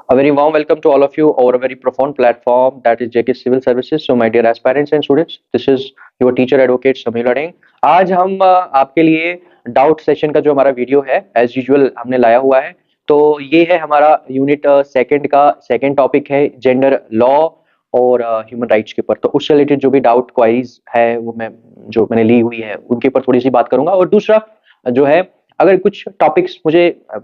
A very warm welcome to all of you over a very profound platform that is JK Civil Services. So my dear aspirants and students, this is your teacher advocate Sameer लड़ेंग। आज हम आपके लिए doubt session का जो हमारा video है as usual हमने लाया हुआ है। तो ये है हमारा यूनिट सेकंड का सेकंड टॉपिक है जेंडर लॉ और ह्यूमन राइट्स के ऊपर। तो उससे रिलेटेड जो भी डाउट क्वारीज है वो मैंने ली हुई है उनके ऊपर थोड़ी सी बात करूंगा। और दूसरा जो है अगर कुछ टॉपिक्स मुझे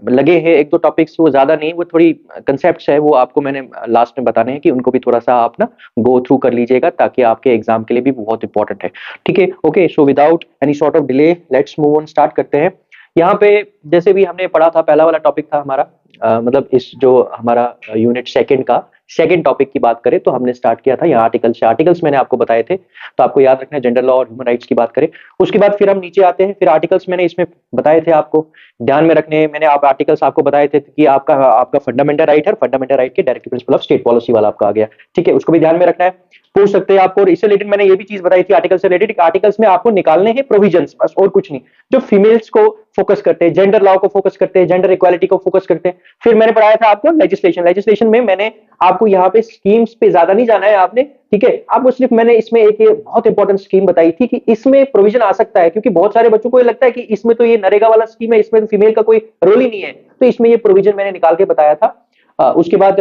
लगे हैं, एक दो टॉपिक्स वो ज्यादा नहीं, वो थोड़ी कंसेप्ट्स है, वो आपको मैंने लास्ट में बताने हैं कि उनको भी थोड़ा सा आप ना गो थ्रू कर लीजिएगा ताकि आपके एग्जाम के लिए भी बहुत इंपॉर्टेंट है। ठीक है, okay. So without any sort of delay let's move on, start करते हैं। यहाँ पे जैसे भी हमने पढ़ा था, पहला वाला टॉपिक था हमारा मतलब इस जो हमारा यूनिट सेकंड का सेकंड टॉपिक की बात करें तो हमने स्टार्ट किया था यहाँ आर्टिकल से। आर्टिकल्स मैंने आपको बताए थे, तो आपको याद रखना है जेंडर लॉ और ह्यूमन राइट्स की बात करें। उसके बाद फिर हम नीचे आते हैं, फिर आर्टिकल्स मैंने इसमें बताए थे आपको ध्यान में रखने। मैंने आप आर्टिकल्स आपको बताए थे कि आपका फंडामेंटल राइट है, फंडामेंटल राइट के directive principle of state policy वाला आपका आ गया। ठीक है, उसको भी ध्यान में रखना है, पूछ सकते हैं आपको। और इससे रिलेटेड मैंने ये भी चीज बताई थी आर्टिकल से रिलेटेड, आर्टिकल्स में आपको निकालने हैं प्रोविजंस, बस और कुछ नहीं, जो फीमेल्स को फोकस करते हैं, जेंडर लॉ को फोकस करते हैं, जेंडर इक्वालिटी को फोकस करते हैं। फिर मैंने पढ़ाया था आपको लेजिस्लेशन में मैंने आपको यहाँ पे स्कीम्स पे ज्यादा नहीं जाना है आपने। ठीक है, आपको सिर्फ मैंने इसमें एक बहुत इंपॉर्टेंट स्कीम बताई थी कि इसमें प्रोविजन आ सकता है, क्योंकि बहुत सारे बच्चों को ये लगता है कि इसमें तो ये नरेगा वाला स्कीम है, इसमें तो फीमेल का कोई रोल ही नहीं है, तो इसमें ये प्रोविजन मैंने निकाल के बताया था। उसके बाद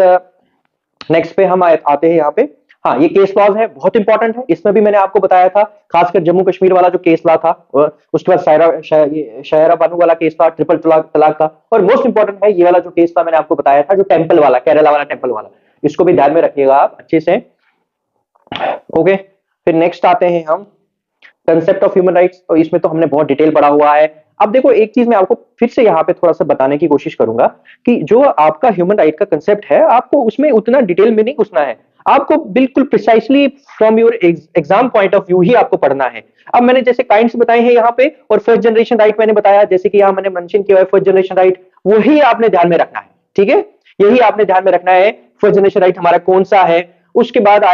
नेक्स्ट पे हम आते हैं यहाँ पे। हाँ, ये केस लॉज है, बहुत इंपॉर्टेंट है, इसमें भी मैंने आपको बताया था, खासकर जम्मू कश्मीर वाला जो केस लॉ था, उसके बाद शायरा बानू वाला केस था, ट्रिपल तलाक का, और मोस्ट इंपॉर्टेंट है ये वाला जो केस था मैंने आपको बताया था, जो टेम्पल वाला, केरला वाला टेम्पल वाला। इसको भी ध्यान में रखिएगा आप अच्छे से। ओके, फिर नेक्स्ट आते हैं हम कंसेप्ट ऑफ ह्यूमन राइट्स। तो इसमें तो हमने बहुत डिटेल पढ़ा हुआ है। अब देखो, एक चीज मैं आपको फिर से यहाँ पे थोड़ा सा बताने की कोशिश करूंगा कि जो आपका ह्यूमन राइट का कंसेप्ट है, आपको उसमें उतना डिटेल में नहीं घुसना है, आपको बिल्कुल precisely from your exam point of view ही आपको पढ़ना है। अब मैंने जैसे काइंड्स बताए हैं यहाँ पे, और फर्स्ट जनरेशन राइट मैंने बताया, जैसे कि यहाँ मैंने मेंशन किया है फर्स्ट जनरेशन राइट, वही आपने ध्यान में रखना है। ठीक है, यही आपने ध्यान में रखना है, फर्स्ट जनरेशन राइट हमारा कौन सा है। उसके बाद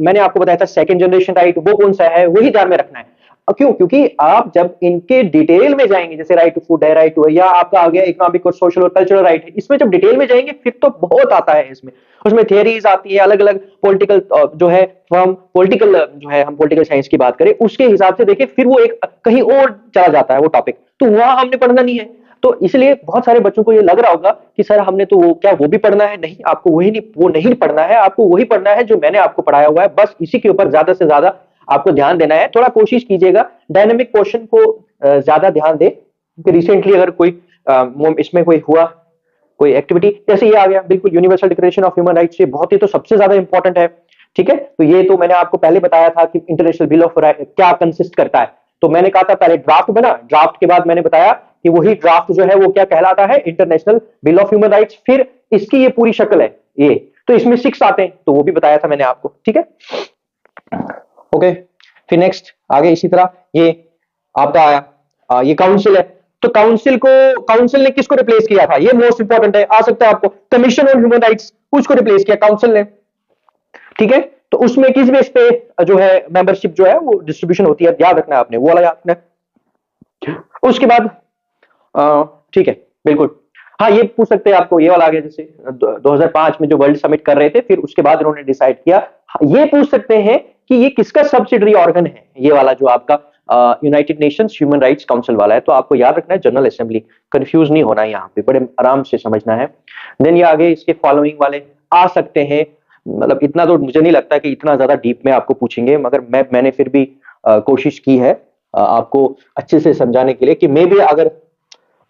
मैंने आपको बताया था सेकंड जनरेशन राइट, वो कौन सा है, वही ध्यान में रखना है। क्यों? क्योंकि आप जब इनके डिटेल में जाएंगे, जैसे राइट टू फूड है, राइट टू, या आपका आ गया इकोनॉमिक और सोशल और कल्चरल राइट है, इसमें जब डिटेल में जाएंगे फिर तो बहुत आता है इसमें, उसमें थियरीज आती है, अलग अलग पॉलिटिकल जो है, हम पॉलिटिकल साइंस की बात करें उसके हिसाब से देखें, फिर वो एक कहीं और चला जाता है वो टॉपिक, तो वहां हमने पढ़ना नहीं है। तो इसलिए बहुत सारे बच्चों को ये लग रहा होगा कि सर हमने तो वो भी पढ़ना है। नहीं, आपको वो नहीं पढ़ना है, आपको वही पढ़ना है जो मैंने आपको पढ़ाया हुआ है, बस इसी के ऊपर ज्यादा से ज्यादा आपको ध्यान देना है। थोड़ा कोशिश कीजिएगा डायनेमिक क्वेश्चन को ज्यादा ध्यान दे, क्योंकि रिसेंटली अगर कोई इसमें कोई हुआ कोई एक्टिविटी, जैसे ये आ गया बिल्कुल universal declaration of human rights, ये बहुत ही तो सबसे ज्यादा इंपॉर्टेंट है। ठीक है, तो ये तो मैंने आपको पहले बताया था कि इंटरनेशनल बिल ऑफ राइट्स क्या कंसिस्ट करता है। तो मैंने कहा था पहले ड्राफ्ट बना, ड्राफ्ट के बाद मैंने बताया कि वही ड्राफ्ट जो है वो क्या कहलाता है, international bill of human rights. फिर इसकी ये पूरी शक्ल है ये, तो इसमें 6 आते हैं, तो वो भी बताया था मैंने आपको। ठीक है, ओके। फिर नेक्स्ट आगे इसी तरह ये आपका आया ये काउंसिल है। तो काउंसिल ने किसको रिप्लेस किया था, ये मोस्ट इंपॉर्टेंट है, आ सकता है आपको, कमीशन ऑन ह्यूमन राइट्स, उसको रिप्लेस किया काउंसिल ने। ठीक है, तो उसमें किस बेस पे जो है मेंबरशिप जो है वो डिस्ट्रीब्यूशन होती है, याद रखना है आपने, वो वाला याद रखना है। उसके बाद ठीक है, बिल्कुल, हाँ ये पूछ सकते हैं आपको, ये वाला आ गया, जैसे 2005 में जो वर्ल्ड समिट कर रहे थे, फिर उसके बाद उन्होंने डिसाइड किया। ये पूछ सकते हैं कि ये किसका सब्सिडरी ऑर्गन है, ये वाला जो आपका United Nations human rights council वाला है। तो आपको याद रखना है जनरल असेंबली, कंफ्यूज नहीं होना है, यहाँ पे बड़े आराम से समझना है। देन ये आगे इसके फॉलोइंग वाले आ सकते हैं, मतलब इतना तो मुझे नहीं लगता कि इतना ज्यादा डीप में आपको पूछेंगे, मगर मैंने फिर भी कोशिश की है आपको अच्छे से समझाने के लिए, कि मे भी अगर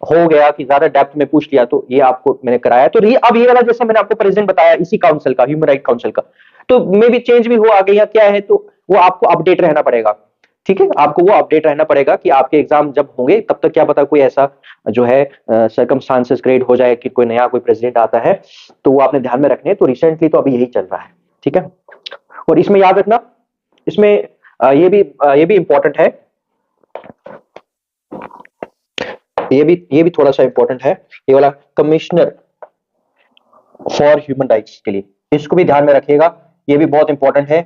हो गया कि ज्यादा डेप्थ में पूछ लिया तो ये आपको मैंने कराया। तो अब ये वाला जैसे मैंने आपको प्रेजेंट बताया इसी काउंसिल का, ह्यूमन राइट काउंसिल का, तो मे भी चेंज भी हो आगे या क्या है, तो वो आपको अपडेट रहना पड़ेगा। ठीक है, आपको वो अपडेट रहना पड़ेगा कि आपके एग्जाम जब होंगे तब तक क्या पता कोई ऐसा जो है सर्कमस्टांसेस क्रिएट हो जाए कि कोई नया कोई प्रेसिडेंट आता है, तो वो आपने ध्यान में रखने। तो रिसेंटली तो अभी यही चल रहा है। ठीक है, और इसमें याद रखना, इसमें ये भी इंपॉर्टेंट है, ये भी थोड़ा सा इंपॉर्टेंट है, ये वाला कमिश्नर फॉर ह्यूमन राइट्स के लिए, इसको भी ध्यान में रखिएगा, ये भी बहुत इंपॉर्टेंट है।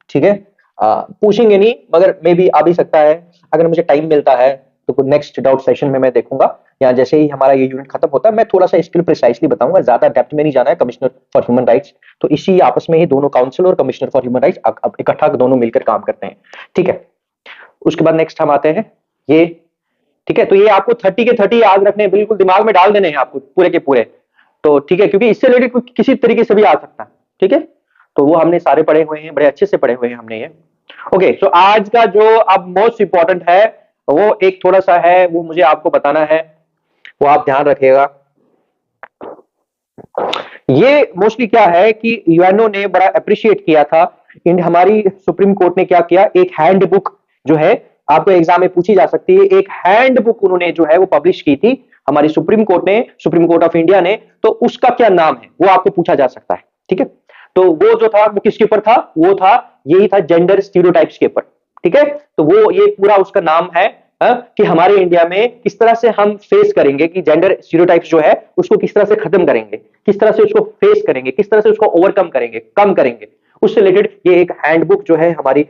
ठीक है, पूछेंगे नहीं, मगर मे भी आ भी सकता है, अगर मुझे टाइम मिलता है तो नेक्स्ट डाउट सेशन में मैं देखूंगा या जैसे ही हमारा ये यूनिट खत्म होता है मैं थोड़ा सा इसके लिए प्रिसाइसली बताऊंगा, ज्यादा डेप्थ में नहीं जाना है। कमिश्नर फॉर ह्यूमन राइट्स, तो इसी आपस में ही दोनों काउंसिल और कमिश्नर फॉर ह्यूमन राइट्स इकट्ठा दोनों मिलकर काम करते हैं, ठीक है। उसके बाद नेक्स्ट हम आते हैं ये, ठीक है। तो ये आपको 30 के 30 याद रखने हैं, बिल्कुल दिमाग में डाल देने हैं आपको पूरे के पूरे, तो ठीक है, क्योंकि इससे रिलेटेड किसी तरीके से भी आ सकता है, ठीक है। तो वो हमने सारे पढ़े हुए हैं, बड़े अच्छे से पढ़े हुए हैं हमने ये। ओके, तो आज का जो अब मोस्ट इंपॉर्टेंट है वो एक थोड़ा सा है, वो मुझे आपको बताना है, वो आप ध्यान रखिएगा। ये मोस्टली क्या है कि यूएनओ ने बड़ा अप्रिशिएट किया था, इन हमारी सुप्रीम कोर्ट ने क्या किया, एक हैंड बुक जो है आपको एग्जाम में पूछी जा सकती है, एक हैंड बुक उन्होंने जो है वो पब्लिश की थी हमारी सुप्रीम कोर्ट ने, सुप्रीम कोर्ट ऑफ इंडिया ने। तो उसका क्या नाम है वो आपको पूछा जा सकता है, ठीक है। तो वो जो था वो किसके ऊपर था, वो था यही था जेंडर स्टीरियोटाइप्स के ऊपर, ठीक है। तो वो ये पूरा उसका नाम है कि हमारे इंडिया में किस तरह से हम फेस करेंगे कि जेंडर स्टीरियोटाइप्स जो है उसको किस तरह से खत्म करेंगे, किस तरह से उसको फेस करेंगे, किस तरह से उसको ओवरकम करेंगे, कम करेंगे। उससे रिलेटेड ये एक हैंडबुक जो है हमारी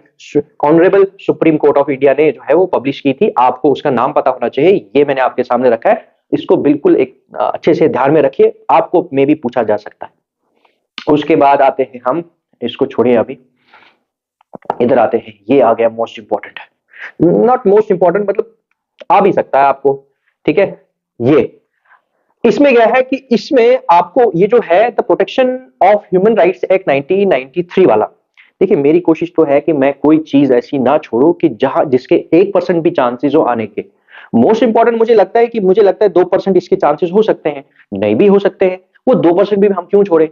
honourable supreme court of India ने जो है वो पब्लिश की थी। आपको उसका नाम पता होना चाहिए, ये मैंने आपके सामने रखा है, इसको बिल्कुल एक अच्छे से ध्यान में रखिए, आपको मे भी पूछा जा सकता है। उसके बाद आते हैं हम, इसको छोड़िए अभी, इधर आते हैं, ये आ गया most important, not most important मतलब आ भी सकता है आपको, ठीक है। ये इसमें क्या है कि इसमें आपको ये जो है the protection of human rights act 1993 वाला, देखिए मेरी कोशिश तो है कि मैं कोई चीज ऐसी ना छोड़ू कि जहां जिसके 1% भी चांसेस हो आने के। मोस्ट इंपॉर्टेंट मुझे लगता है कि 2% इसके चांसेस हो सकते हैं, नहीं भी हो सकते हैं, वो 2% भी हम क्यों छोड़े,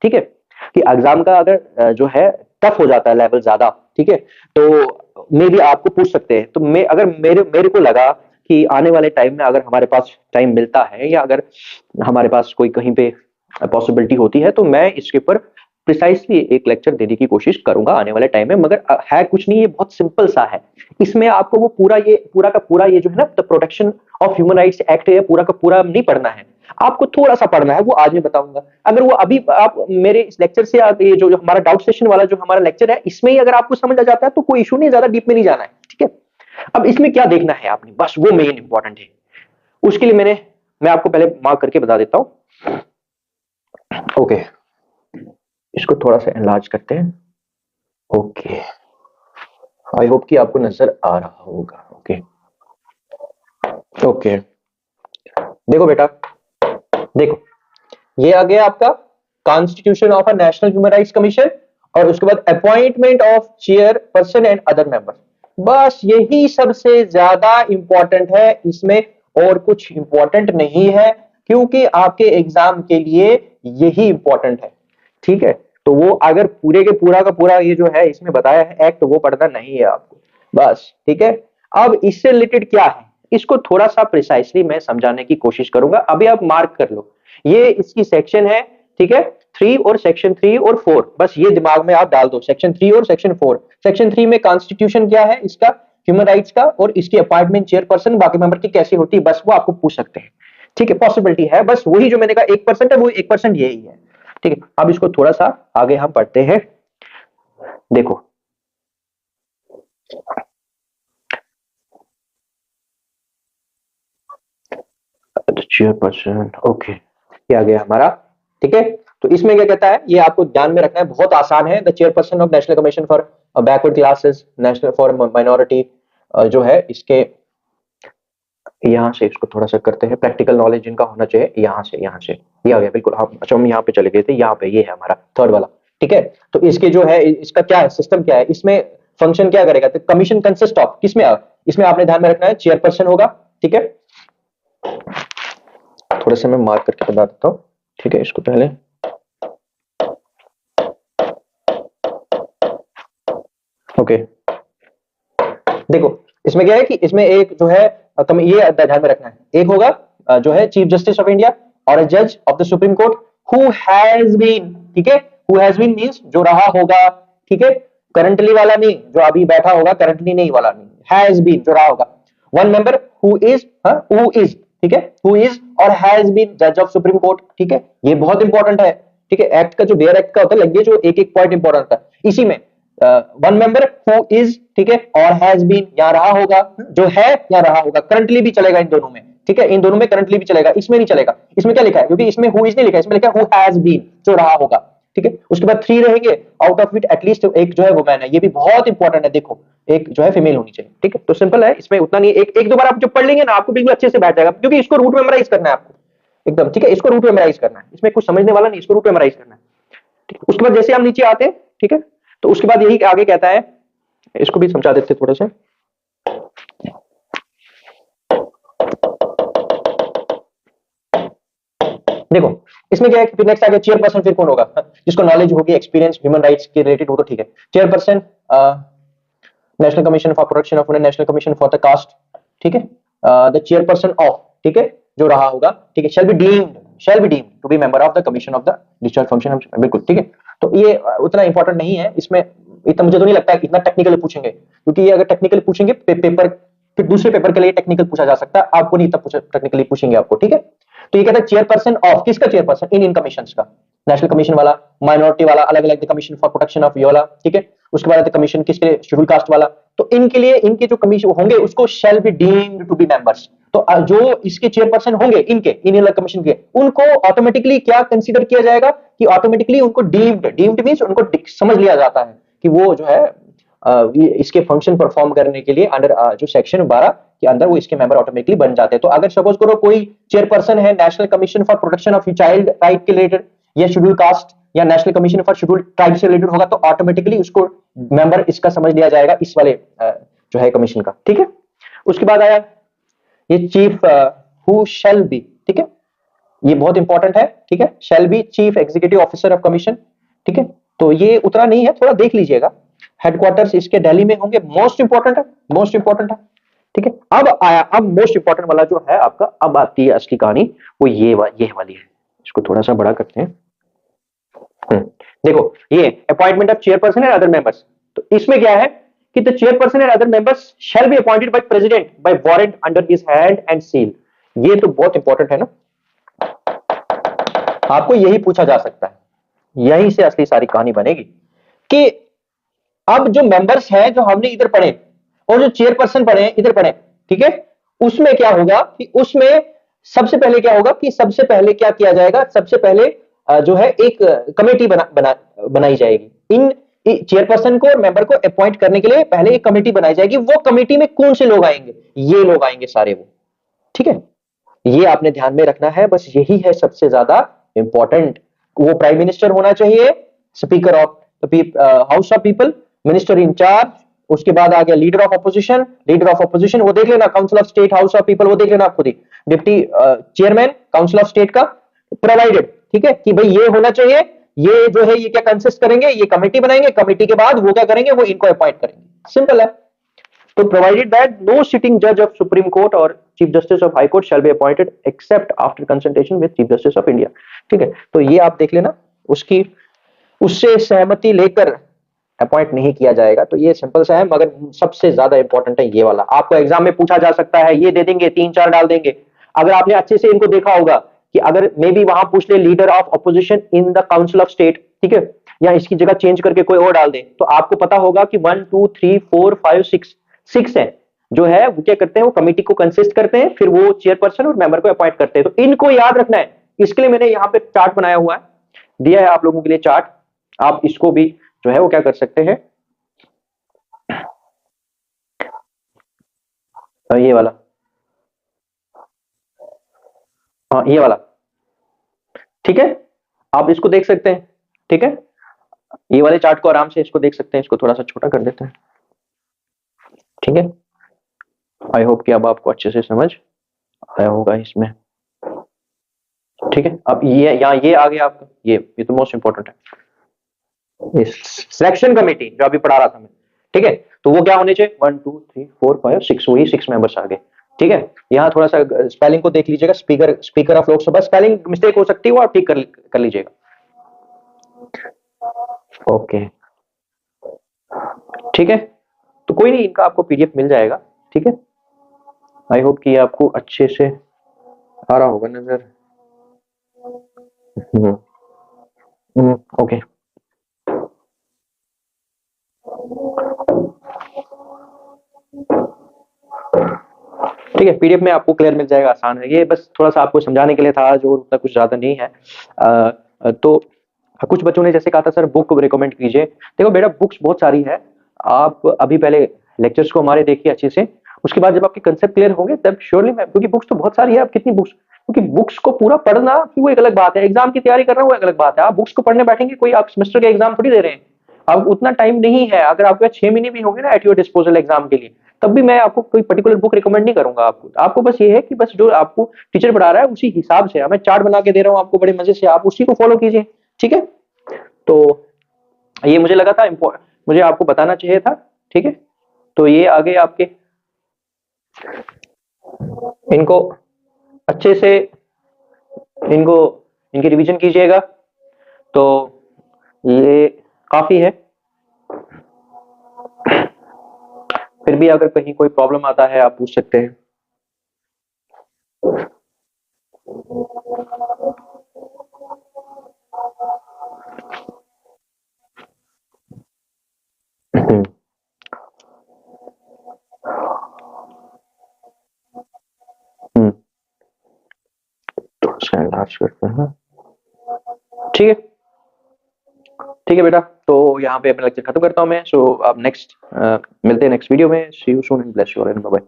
ठीक है। कि एग्जाम का अगर जो है टफ हो जाता है लेवल ज्यादा, ठीक है, तो मे भी आपको पूछ सकते हैं। तो मैं अगर मेरे को लगा कि आने वाले टाइम में अगर हमारे पास टाइम मिलता है या अगर हमारे पास कोई कहीं पे पॉसिबिलिटी होती है तो मैं इसके ऊपर प्रिसाइसली एक लेक्चर देने की कोशिश करूंगा आने वाले टाइम में। मगर है कुछ नहीं, ये बहुत सिंपल सा है, इसमें आपको वो पूरा का पूरा ये जो है ना the protection of human rights act है पूरा का पूरा नहीं पढ़ना है, आपको थोड़ा सा पढ़ना है, वो आज मैं बताऊंगा। अगर वो अभी आप मेरे इस लेक्चर से आप ये जो हमारा डाउट सेशन वाला जो हमारा लेक्चर है इसमें ही अगर आपको समझ आ जाता है तो कोई इशू नहीं, ज्यादा डीप में नहीं जाना है, ठीक है। अब इसमें क्या देखना है आपने, बस वो मेन इंपॉर्टेंट है, उसके लिए मैं आपको पहले मार्क करके बता देता हूं। ओके, इसको थोड़ा सा एनलार्ज करते हैं। ओके, आई होप कि आपको नजर आ रहा होगा। ओके ओके, देखो बेटा, देखो ये आ गया आपका constitution of a national human rights commission, और उसके बाद appointment of chair person and other member, बस यही सबसे ज्यादा इंपॉर्टेंट है, इसमें और कुछ इंपॉर्टेंट नहीं है, क्योंकि आपके एग्जाम के लिए यही इंपॉर्टेंट है, ठीक है। तो वो अगर पूरे के पूरा का पूरा ये जो है इसमें बताया है एक्ट, वो पढ़ना नहीं है आपको, बस, ठीक है। अब इससे रिलेटेड क्या है इसको थोड़ा सा प्रिसाइसली मैं समझाने की कोशिश करूंगा, अभी आप मार्क कर लो, ये इसकी सेक्शन है, ठीक है, 3 और सेक्शन 3 और 4, बस ये दिमाग में आप डाल दो, सेक्शन 3 और सेक्शन 4। सेक्शन 3 में कॉन्स्टिट्यूशन क्या है इसका, ह्यूमन राइट्स का, और इसकी अपॉइंटमेंट चेयरपर्सन बाकी मेंबर की कैसी होती है, बस वो आपको पूछ सकते हैं, ठीक है, पॉसिबिलिटी है, बस वही जो मैंने कहा 1% है, वो 1% यही है, ठीक है। अब इसको थोड़ा सा आगे हम पढ़ते हैं, देखो चेयरपर्सन, ओके, ये आ गया हमारा, ठीक है। तो इसमें क्या कहता है ये आपको ध्यान में रखना है, बहुत आसान है, the chairperson of national commission for backward classes, national for minority, जो है इसके यहां से इसको थोड़ा सा करते हैं, प्रैक्टिकल नॉलेज जिनका होना चाहिए, यहां से ये आ गया बिल्कुल। हम अच्छा हम यहाँ पे चले गए थे, यहाँ पे ये है हमारा थर्ड वाला, ठीक है। तो इसके जो है इसका क्या है, सिस्टम क्या है, इसमें फंक्शन क्या करेगा, तो कमीशन कंसिस्ट ऑफ किसमें, इसमें आपने ध्यान में रखना है चेयरपर्सन होगा, ठीक है। थोड़ा सा मैं मार्क करके बता देता हूँ, ठीक है, इसको पहले ओके। देखो इसमें क्या है कि इसमें एक जो है ये ध्यान में रखना है, एक होगा जो है चीफ जस्टिस ऑफ इंडिया और अ जज of the supreme court who has been, ठीक है, हु हैज बीन मींस जो रहा होगा, ठीक है, करंटली वाला नहीं, जो अभी बैठा होगा करंटली नहीं वाला नहीं, हैज बीन जो रहा होगा। वन मेंबर हु इज, ठीक है, हु इज और हैज बीन जज ऑफ सुप्रीम कोर्ट, ठीक है, ये बहुत इंपॉर्टेंट है, ठीक है। एक्ट का जो डेयर एक्ट का होता है, लगे जो एक एक पॉइंट इंपॉर्टेंट था, इसी में वन मेंबर हु इज, ठीक है, और हैज बीन, यहां रहा होगा, जो है यहां रहा होगा, करंटली भी चलेगा इन दोनों में, ठीक है, इन दोनों में करंटली भी चलेगा, इसमें नहीं चलेगा। इसमें क्या लिखा है, क्योंकि इसमें हु इज नहीं लिखा है, इसमें लिखा है हु हैज बीन, जो रहा होगा। ठीक है, उसके बाद 3 रहेंगे, आउट ऑफ इट एटलीस्ट एक जो है वुमेन है, ये भी बहुत इंपॉर्टेंट है, देखो एक जो है फीमेल होनी चाहिए। ठीक है, तो सिंपल है, इसमें उतना नहीं, एक दो बार आप जो पढ़ लेंगे ना आपको बिल्कुल अच्छे से बैठ जाएगा, क्योंकि इसको रूट मेमोराइज करना है आपको एकदम। ठीक है, इसको रूट मेमोराइज करना है, इसमें कुछ समझने वाला नहीं, इसको रूट मेमोराइज करना है। ठीक है? उसके बाद जैसे हम नीचे आते हैं, ठीक है, तो उसके बाद यही आगे कहता है, इसको भी समझा देते थोड़ा सा। देखो इसमें क्या है कि नेक्स्ट आ गया चेयरपर्सन, फिर कौन होगा, जिसको नॉलेज होगी, एक्सपीरियंस ह्यूमन राइट्स के रिलेटेड हो तो ठीक है। Chairperson national commission for protection of women, national commission for the caste. ठीक है, द चेयरपर्सन ऑफ, ठीक है, जो रहा होगा, ठीक है, shall be deemed to be member of the commission of the discharge function. बिल्कुल ठीक है, तो ये उतना इंपॉर्टेंट नहीं है, इसमें इतना मुझे तो नहीं लगता है इतना टेक्निकली पूछेंगे, क्योंकि ये अगर टेक्निकली पूछेंगे पेपर, फिर दूसरे पेपर के लिए टेक्निकल पूछा जा सकता है, आपको नहीं इतना टेक्निकली पूछेंगे आपको। ठीक है, तो ये कहता है चेयरपर्सन ऑफ, किसका चेयरपर्सन, इन कमीशंस का, नेशनल कमीशन वाला, माइनॉरिटी वाला अलग अलग, कमीशन फॉर प्रोटेक्शन ऑफ ये वाला। ठीक है, उसके बाद कमीशन किसके, शेड्यूल कास्ट वाला। तो इनके लिए इनके जो कमीशन होंगे उसको shall be deemed to be members. तो जो इसके चेयरपर्सन होंगे इनके इन कमीशन के, उनको ऑटोमेटिकली क्या कंसीडर किया जाएगा कि ऑटोमेटिकली उनको डीम्ड मींस उनको समझ लिया जाता है कि वो जो है इसके फंक्शन परफॉर्म करने के लिए अंडर जो सेक्शन 12 के अंदर वो इसके मेंबर ऑटोमेटिकली बन जाते हैं। तो अगर सपोज करो कोई चेयरपर्सन है national commission for protection of child right के रिलेटेड या शेड्यूल कास्ट या national commission for schedule tribe से रिलेटेड होगा, तो ऑटोमेटिकली उसको मेंबर इसका समझ लिया जाएगा, इस वाले जो है कमीशन का। ठीक है, उसके बाद आया ये चीफ हु शैल बी। ठीक है, ये बहुत इंपॉर्टेंट है। ठीक है, shall B chief executive officer of commission. ठीक है, तो ये उतना नहीं है, थोड़ा देख लीजिएगा। हेडक्वार्टर्स इसके दिल्ली में होंगे, मोस्ट इंपॉर्टेंट है, मोस्ट इंपॉर्टेंट है। ठीक है, अब आया, अब मोस्ट इंपॉर्टेंट वाला जो है आपका, अब आती है असली कहानी, वो ये वाली है। इसको थोड़ा सा बड़ा करते हैं। देखो ये appointment of chairperson and other members, तो इसमें क्या है कि the chairperson and other members shell be appointed by president bye warrant under his hand and seal. ये तो बहुत इंपॉर्टेंट है ना, आपको यही पूछा जा सकता है, यहीं से असली सारी कहानी बनेगी कि अब जो मेंबर्स हैं जो हमने इधर पढ़े और जो चेयरपर्सन पढ़े इधर पढ़े, ठीक है, उसमें क्या होगा कि उसमें सबसे पहले क्या होगा कि सबसे पहले क्या किया जाएगा, सबसे पहले जो है एक कमेटी बनाई जाएगी। इन चेयरपर्सन को और मेंबर को अपॉइंट करने के लिए पहले एक कमेटी बनाई जाएगी। वो कमेटी में कौन से लोग आएंगे, ये लोग आएंगे सारे वो। ठीक है, ये आपने ध्यान में रखना है, बस यही है सबसे ज्यादा इंपॉर्टेंट। वो प्राइम मिनिस्टर होना चाहिए, speaker of house of people, minister in charge, उसके बाद आ गया लीडर ऑफ अपोजिशन, वो देख लेना, council of state, house of people वो देख लेना आप खुद ही, deputy chairman council of state का, प्रोवाइडेड, ठीक है, कि भाई ये होना चाहिए, ये जो है ये क्या कंसिस्ट करेंगे, ये कमेटी बनाएंगे, कमेटी के बाद वो क्या करेंगे, वो इनको अपॉइंट करेंगे, सिंपल है। तो प्रोवाइडेड दैट नो सिटिंग जज ऑफ सुप्रीम कोर्ट और chief justice of high court shall be appointed except after consultation with chief justice of India. ठीक है, तो ये आप देख लेना, उसकी उससे सहमति लेकर अपॉइंट नहीं किया जाएगा। तो ये सिंपल सा है, मगर सबसे ज्यादा इंपॉर्टेंट है ये वाला, आपको एग्जाम में पूछा जा सकता है, ये दे देंगे, 3-4 डाल देंगे। अगर आपने अच्छे से इनको देखा होगा कि अगर मे बी वहां पूछ ले leader of opposition in the council of state, ठीक है, या इसकी जगह चेंज करके कोई और डाल दे, तो आपको पता होगा कि 1 2 3 4 5 6 है जो है वो क्या करते हैं, वो कमेटी को कंसिस्ट करते हैं, फिर वो चेयरपर्सन और मेंबर को अपॉइंट करते हैं। तो इनको याद रखना है, इसके लिए मैंने यहाँ पे चार्ट बनाया हुआ है, दिया है आप लोगों के लिए चार्ट, आप इसको भी जो है वो क्या कर सकते हैं, ये वाला, हाँ ये वाला, ठीक है, आप इसको देख सकते हैं। ठीक है, ये वाले चार्ट को आराम से इसको देख सकते हैं, इसको थोड़ा सा छोटा कर देते हैं। ठीक है, आई होप कि अब आपको अच्छे से समझ आया होगा इसमें। ठीक है, अब ये यहाँ ये आ गया आपका, ये तो मोस्ट इंपॉर्टेंट है, सिलेक्शन कमेटी जो अभी पढ़ा रहा था मैं। ठीक है, तो वो क्या होने चाहिए, 1 2 3 4 5 6, वही 6 मेंबर्स आ गए। ठीक है, यहाँ थोड़ा सा स्पेलिंग को देख लीजिएगा, speaker of Lok Sabha, spelling mistake हो सकती है, वो आप ठीक कर लीजिएगा। ओके, ठीक है, तो कोई नहीं, इनका आपको पीडीएफ मिल जाएगा। ठीक है, आई होप कि आपको अच्छे से आ रहा होगा नजर। ओके, ठीक ठीक है, पीडीएफ में आपको क्लियर मिल जाएगा, आसान है। ये बस थोड़ा सा आपको समझाने के लिए था, जो उतना कुछ ज्यादा नहीं है। तो कुछ बच्चों ने जैसे कहा था सर बुक रिकमेंड कीजिए। देखो बेटा, बुक्स बहुत सारी है। आप अभी पहले लेक्चर्स को हमारे देखिए अच्छे से, उसके बाद जब आपके कंसेप्ट क्लियर होंगे तब श्योरली मैं, क्योंकि बुक्स तो बहुत सारी है। आप कितनी बुक्स, क्योंकि बुक्स को पूरा पढ़ना वो एक अलग बात है, एग्जाम की तैयारी करना वो एक अलग बात है। आप बुक्स को पढ़ने बैठेंगे, कोई आप सेमेस्टर के एग्जाम थोड़ी दे रहे हैं, अब उतना टाइम नहीं है। अगर आपके पास 6 महीने भी होंगे ना एट योर डिस्पोजल एग्जाम के लिए, तब भी मैं आपको कोई पर्टिकुलर बुक रिकमेंड नहीं करूंगा। आपको बस ये है कि बस जो आपको टीचर पढ़ा रहा है उसी हिसाब से, मैं चार्ट बना के दे रहा हूँ आपको बड़े मजे से, आप उसी को फॉलो कीजिए। ठीक है, तो ये मुझे लगा था मुझे आपको बताना चाहिए था। ठीक है, तो ये आगे आपके इनको अच्छे से इनको इनकी रिवीजन कीजिएगा, तो ये काफी है। फिर भी अगर कहीं कोई प्रॉब्लम आता है आप पूछ सकते हैं। हम्म, तो लास्ट करते हैं। ठीक है, ठीक है बेटा, तो यहाँ पे अपना लेक्चर खत्म करता हूँ मैं। सो आप नेक्स्ट मिलते हैं नेक्स्ट वीडियो में। See you soon and bless you all, bye bye.